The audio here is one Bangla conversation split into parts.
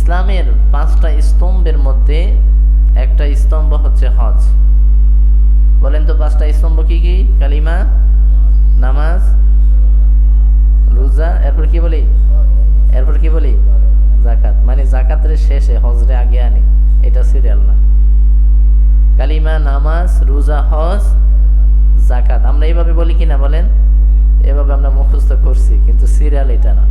ইসলামের 5টা স্তম্ভের মধ্যে একটা স্তম্ভ হচ্ছে হজ। বলেন তো 5টা স্তম্ভ কি কি? কালিমা, নামাজ, রোজা, এরপর কি বলি? যাকাত। মানে জাকাতের শেষে হজরে আগে আনি, এটা সিরিয়াল না। কালিমা, নামাজ, রোজা, হজ, জাকাত। আমরা এইভাবে বলি কিনা বলেন? এভাবে আমরা মুখস্থ করছি, কিন্তু সিরিয়াল এটা না।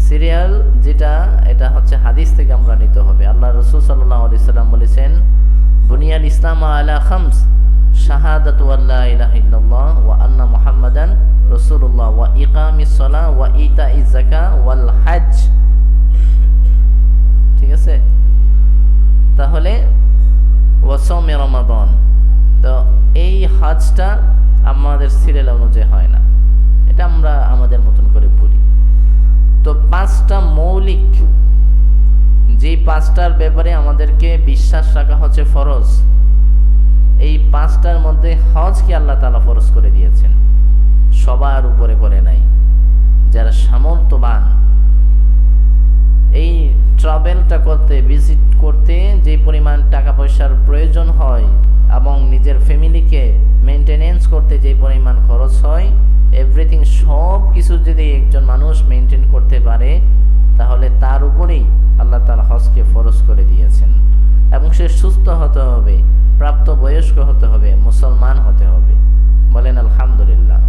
সিরিয়াল যেটা, এটা হচ্ছে হাদিস থেকে আমরা নিতে হবে। আল্লাহ রাসূল সাল্লাল্লাহু আলাইহি সাল্লাম বলেছেন, বুনিয়াল ইসলাম আলা খামস, শাহাদাতু আল্লা ইলাহা ইল্লাল্লাহ ওয়া আন্না মুহাম্মাদান রাসূলুল্লাহ ওয়া ইকামিস সালাহ ওয়া ইতাইজ যাকাত ওয়াল হজ। ঠিক আছে? তাহলে ওয়া সাওমি রমাদান। তো এই হজটা আমাদের সিরিয়াল অনুযায়ী হয় না, এটা আমরা আমাদের মতন করে বলি। তো 5টা মৌলিক, যে 5টার ব্যাপারে আমাদেরকে বিশ্বাস রাখা হচ্ছে ফরজ, এই 5টার মধ্যে হজকে আল্লাহ তাআলা ফরজ করে দিয়েছেন, সবার উপরে করে নাই। যারা সামর্থ্যবান, এই ট্রাভেলটা করতে, ভিজিট করতে যে পরিমাণ টাকা পয়সার প্রয়োজন হয় এবং নিজের ফ্যামিলিকে মেনটেনেন্স করতে যে পরিমাণ খরচ হয়, এভরিথিং সব কিছু যদি একজন মানুষ মেনটেন করতে পারে, তাহলে তার উপরেই আল্লাহ তাআলা হজকে ফরজ করে দিয়েছেন। এবং সে সুস্থ হতে হবে, প্রাপ্তবয়স্ক হতে হবে, মুসলমান হতে হবে। বলেন আলহামদুলিল্লাহ।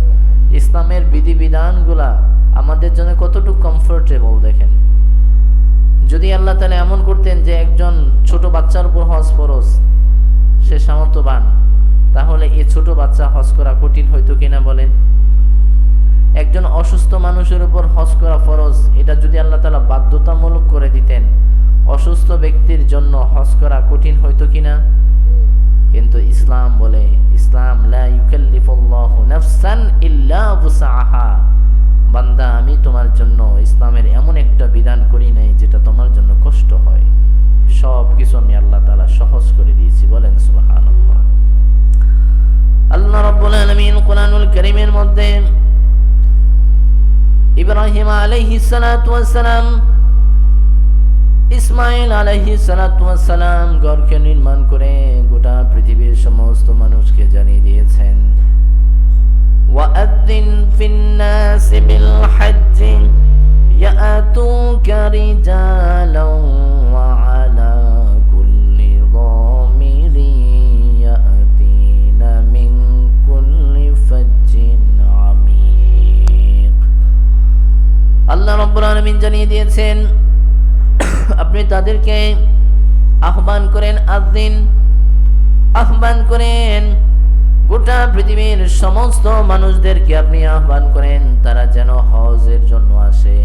ইসলামের বিধিবিধানগুলা আমাদের জন্য কতটুকু কমফোর্টেবল দেখেন। যদি আল্লাহ তাআলা এমন করতেন যে একজন ছোট বাচ্চার উপর হজ ফরজ, সে সামর্থ্যবান, তাহলে এই ছোট বাচ্চা হজ করা কঠিন হইতো কিনা বলেন? একজন অসুস্থ মানুষের উপর হজ করা ফরজ, এটা যদি আল্লাহ তাআলা বাধ্যতামূলক করে দিতেন, অসুস্থ ব্যক্তির জন্য হজ করা কঠিন হইতো কিনা? কিন্তু ইসলাম বলে, ইসলাম লা ইউকাল্লিফুল্লাহু নাফসান ইল্লা উসআহা। বান্দা, আমি তোমার জন্য ইসলামের এমন একটা বিধান করি নাই যেটা তোমার জন্য কষ্ট হয়, সব কিছু আমি আল্লাহ তাআলা সহজ করে দিয়েছি। বলেন সুবহানাল্লাহ। আল্লাহ রাব্বুল আলামিন কোরআনুল কারীমের মধ্যে ইব্রাহিম আলাইহিস সালাতু ওয়াস সালাম, ইসমাইল আলাইহিস সালাতু ওয়াস সালাম ঘরকে নির্মাণ করে গোটা পৃথিবীর সমস্ত মানুষকে জানিয়ে দিয়েছেন, ওয়াআযিন ফিন-নাসি বিল-হজ্জি ইয়াতুকা রিজালান ওয়া আলা কুল্লি যামিরিন ইয়াতিনা মিন কুল্লি ফাজ্জিন আমিক। আল্লাহ রাব্বুল আলামিন জানিয়ে দিয়েছেন, আপনি তাদেরকে আহ্বান করেন, আহ্বান করেন, গোটা পৃথিবীর সমস্ত মানুষদেরকে আপনি আহ্বান করেন, তারা যেন হজের জন্য আসে,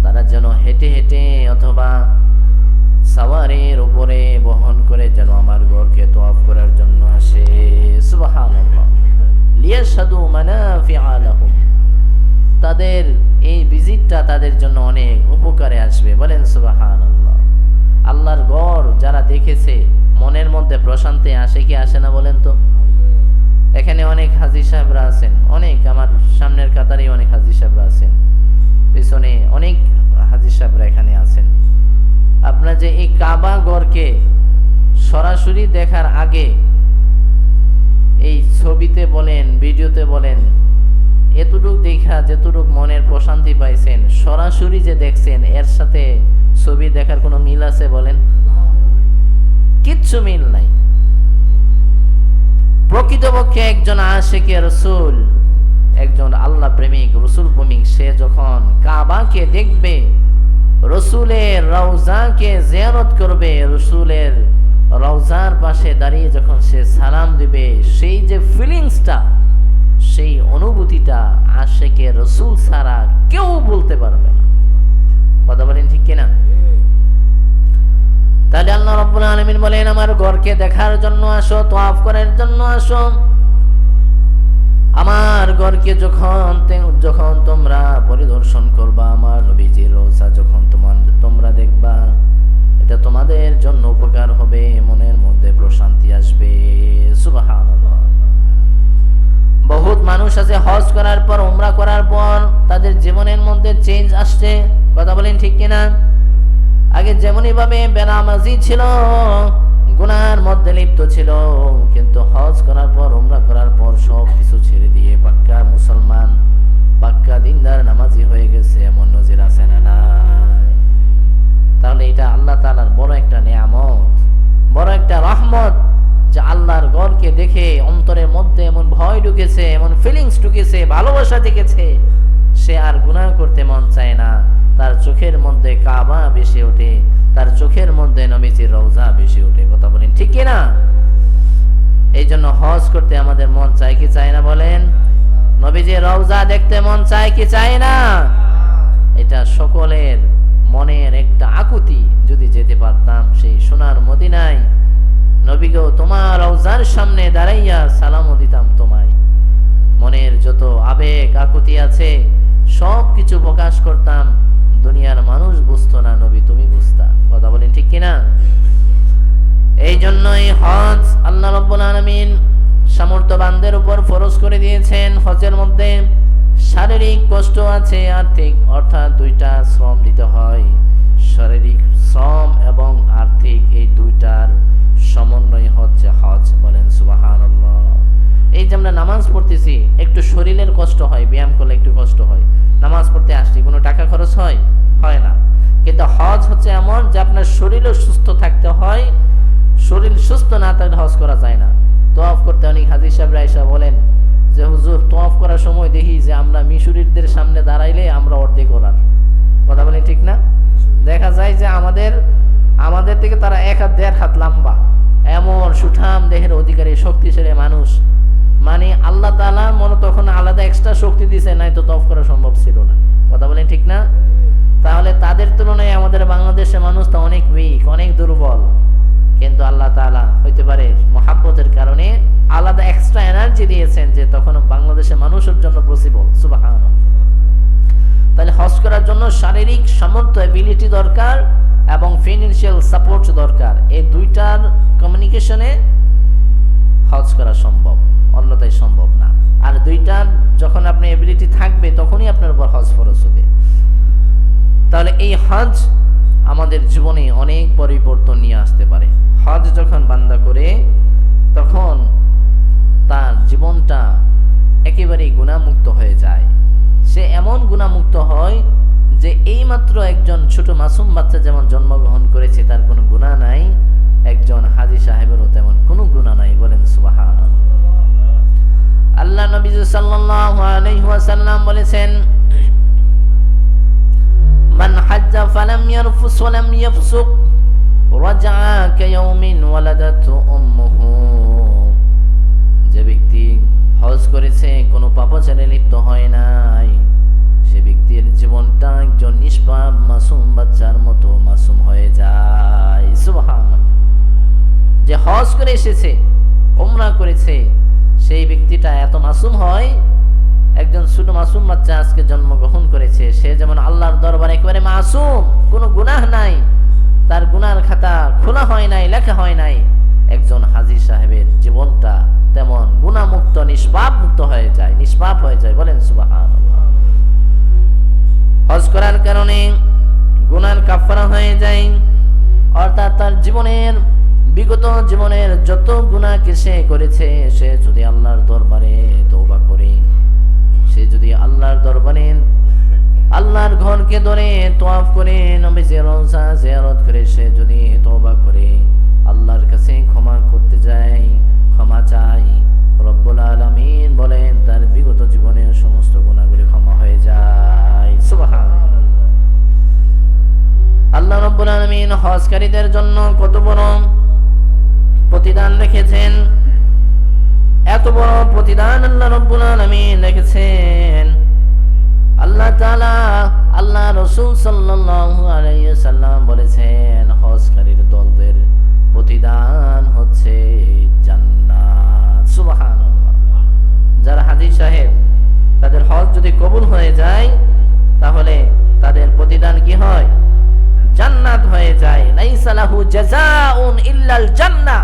তারা যেন হেঁটে হেঁটে অথবা সাওয়ারের উপরে বহন করে যেন আমার ঘরকে তওয়াফ করার জন্য আসে। সুবহানাল্লাহ। লিয়াশহাদু মানাফিআ লাহুম, তাদের এই ভিজিটটা তাদের জন্য অনেক উপকারে আসবে। বলেন সুবহানাল্লাহ। আল্লাহর ঘর যারা দেখেছে, মনের মধ্যে প্রশান্তি আসে কি আসে না বলেন তো? এখানে অনেক হাজী সাহেবরা আছেন, অনেক, আমার সামনের কাতারে অনেক হাজী সাহেবরা আছেন, পেছনে অনেক হাজী সাহেবরা এখানে আছেন। আপনার যে এই কাবা ঘরকে সরাসরি দেখার আগে, এই ছবিতে বলেন, ভিডিওতে বলেন, এতটুক দেখা যেতটুক মনের প্রশান্তি পাইছেন, সরাসরি যে দেখছেন এর সাথে ছবি দেখার কোনো মিল আছে বলেন? কিচ্ছু মিল নাই। প্রকৃতপক্ষে একজন আশিকে রাসূল, একজন আল্লাহ প্রেমিক, রাসূল প্রেমিক, সে যখন কাবাকে দেখবে, রাসূলের রওজাকে জিয়ারত করবে, রাসূলের রওজার পাশে দাঁড়িয়ে যখন সে সালাম দিবে, সেই যে ফিলিংসটা, সেই অনুভূতিটা আশিকে রাসূল ছাড়া কেউ বলতে পারবে না। কথা বলেন ঠিক কিনা? তাহলে আল্লাহ রাব্বুল আলামিন বলেন, আমার ঘরকে দেখার জন্য আসো, তওয়াফ করার জন্য আসো। আমার ঘরকে যখন তোমরা পরিদর্শন করবা, আমার নবীজির রওজা যখন তোমরা দেখবা, এটা তোমাদের জন্য উপকার হবে, মনের মধ্যে প্রশান্তি আসবে। সুবহানাল্লাহ। বহুত মানুষ আছে হজ করার পর, উমরা করার পর তাদের জীবনের মধ্যে চেঞ্জ আসছে। কথা বলেন ঠিক কিনা? আগে যেমনই ভাবে বেনামাজি ছিল, গুনার মধ্যে লিপ্ত ছিল, কিন্তু হজ করার পর, উমরা করার পর সব কিছু ছেড়ে দিয়ে পাক্কা মুসলমান, পাক্কা দিনদার নামাজি হয়ে গেছে, এমন নজির আছে না নাই? তাহলে এটা আল্লাহ তাআলার বড় একটা নিয়ামত, বড় একটা রহমত, যে আল্লাহর ঘরকে দেখে অন্তরের মধ্যে এমন ভয় ঢুকেছে, এমন ফিলিংস ঢুকেছে, ভালোবাসা জেগেছে, সে আর গুনাহ করতে মন চায় না। তার চোখের মধ্যে কাবা বেশি ওঠে, তার চোখের মধ্যে নবীজির রওজা বেশি ওঠে। কথা বলেন ঠিক কি না? এই জন্য হজ করতে আমাদের মন চায় কি চায় না বলেন? নবীজির রওজা দেখতে মন চায় কি চায় না? এটা সকলের মনের একটা আকুতি। যদি যেতে পারতাম সেই সোনার মদিনায়, নবী গো তোমার রওজার সামনে দাঁড়াইয়া সালামও দিতাম তোমায়, মনের যত আবেগ আকুতি আছে সব কিছু প্রকাশ করতাম, দুনিয়ার মানুষ বুঝতো না, নবী তুমি বুঝতা। কথা বলেন ঠিক কিনা? এই জন্যই হজ আল্লাহ রাব্বুল আলামিন সামর্থ্যবানদের উপর ফরজ করে দিয়েছেন। হজের মধ্যে শারীরিক কষ্ট আছে, আর্থিক, অর্থাৎ দুইটা শ্রম দিতে হয়। শারীরিক শ্রম এবং আর্থিক, এই দুইটার সমন্বয় হচ্ছে হজ। বলেন সুবহানাল্লাহ। এই যে আমরা নামাজ পড়তেছি, একটু শরীরের কষ্ট হয়, ব্যায়াম করলে একটু কষ্ট হয়। নামাজ পড়তে আসছি, কোনো টাকা খরচ হয়? হয় না। কিন্তু হজ হচ্ছে এমন যে আপনার শরীরও সুস্থ থাকতে হয়, শরীর সুস্থ না থাকলে হজ করা যায় না। তওয়াফ করতে অনেক হাজী সাহেবরা এসে বলেন যে হুজুর তওয়াফ করার সময় দেখি যে আমরা মিশরীয়দের সামনে দাঁড়াইলে আমরা অর্ধেক ওরার। কথা বলেন ঠিক না? দেখা যায় যে আমাদের থেকে তারা 1.5 হাত লম্বা, এমন সুঠাম দেহের অধিকারী শক্তিশালী মানুষ। মানে আল্লাহ তাআলা মনে তখন আলাদা এক্সট্রা শক্তি দিয়েছে, নাই তো তওয়াফ করা সম্ভব ছিল না। কথা বলেন ঠিক না? তাহলে তাদের তুলনায় আমাদের বাংলাদেশের মানুষ তো অনেক উইক, অনেক দুর্বল। কিন্তু আল্লাহ তাআলা হইতে পারে মহাব্বতের কারণে আলাদা এক্সট্রা এনার্জি দিয়েছেন, যে তখন বাংলাদেশের মানুষের জন্য পসিবল। সুবহানাল্লাহ। তাহলে হজ করার জন্য শারীরিক সামর্থ্য, এবিলিটি দরকার এবং ফিনান্সিয়াল সাপোর্ট দরকার। এই দুইটার কমিউনিকেশনে হজ করা সম্ভব, অন্যথায় সম্ভব না। আর দুইটার যখন আপনার এবিলিটি থাকবে তখনই আপনার উপর হজ ফরজ হবে। তাহলে এই হজ আমাদের জীবনে অনেক পরিবর্তন নিয়ে আসতে পারে। হজ যখন বান্দা করে তখন তার জীবনটা একেবারেই গুনাহমুক্ত হয়ে যায়। সে এমন গুনাহমুক্ত হয় যে এইমাত্র একজন ছোট মাসুম বাচ্চা যেমন জন্মগ্রহণ করেছে, তার কোনো গুনাহ নাই, একজন হাজী সাহেবেরও তেমন কোনো গুনাহ নাই। বলেন সুবহানাল্লাহ। আল্লাহ নবী সাল্লাল্লাহু আলাইহি ওয়াসাল্লাম বলেছেন, মান হাজ্জা ফালাম ইয়ারফুস ওয়া লাম ইয়াফসুক রাজআ কায়াউমিন ওয়ালাদাতু উম্মুহু। যে ব্যক্তি হজ করেছে, কোনো পাপাচারে লিপ্ত হয় নাই, সে ব্যক্তির জীবনটা একজন নিষ্পাপ মাসুম বাচ্চার মতো মাসুম হয়ে যায়। সুবহানাল্লাহ। যে হজ করে এসেছে, উমরা করেছে, সেই ব্যক্তিটা এত মাসুম হয়, একজন ছোট মাসুম বাচ্চা আজকে জন্মগ্রহণ করেছে, সে যেমন আল্লাহর দরবারে একেবারে মাসুম, কোনো গুনাহ নাই, তার গুনার খাতা খোলা হয় নাই, লেখা হয় নাই, একজন হাজী সাহেবের জীবনটা তেমন গুনাহমুক্ত, নিষ্পাপ মুক্ত হয়ে যায়, নিষ্পাপ হয়ে যায়। বলেন সুবহানাল্লাহ। হজ করার কারণে গুনার কাফারা হয়ে যায়, অর্থাৎ তার জীবনের বিগত জীবনের যত গুনাহকে সে করেছে, সে যদি আল্লাহর দরবারে তওবা করে, সে যদি আল্লাহর দরবারে আল্লাহর ঘরকে ধরে তওয়াফ করে, নবীজির রওজা জিয়ারত করে, সে যদি তওবা করে আল্লাহর কাছে ক্ষমা করতে যায়, ক্ষমা চাই, রব্বুল আলামিন বলেন তার বিগত জীবনের সমস্ত গুনাহগুলি ক্ষমা হয়ে যায়। সুবহানাল্লাহ। আল্লাহ রব্বুল আলামিন হজকারীদের জন্য কত বড় প্রতিদান রেখেছেন, এত বড় প্রতিদান আল্লাহ রব্বুল আলামিন রেখেছেন। আল্লাহ তাআলা, আল্লাহ রাসূল সাল্লাল্লাহু আলাইহি ওয়াসাল্লাম বলেছেন, হজকারীর দলদের প্রতিদান হচ্ছে জান্নাত। সুবহানাল্লাহ। যারা হাজী সাহেব, তাদের হজ যদি কবুল হয়ে যায়, তাহলে তাদের প্রতিদান কি হয়? জান্নাত হয়ে যায়। লাইসা লাহু জাযাউন ইল্লাল জান্নাহ।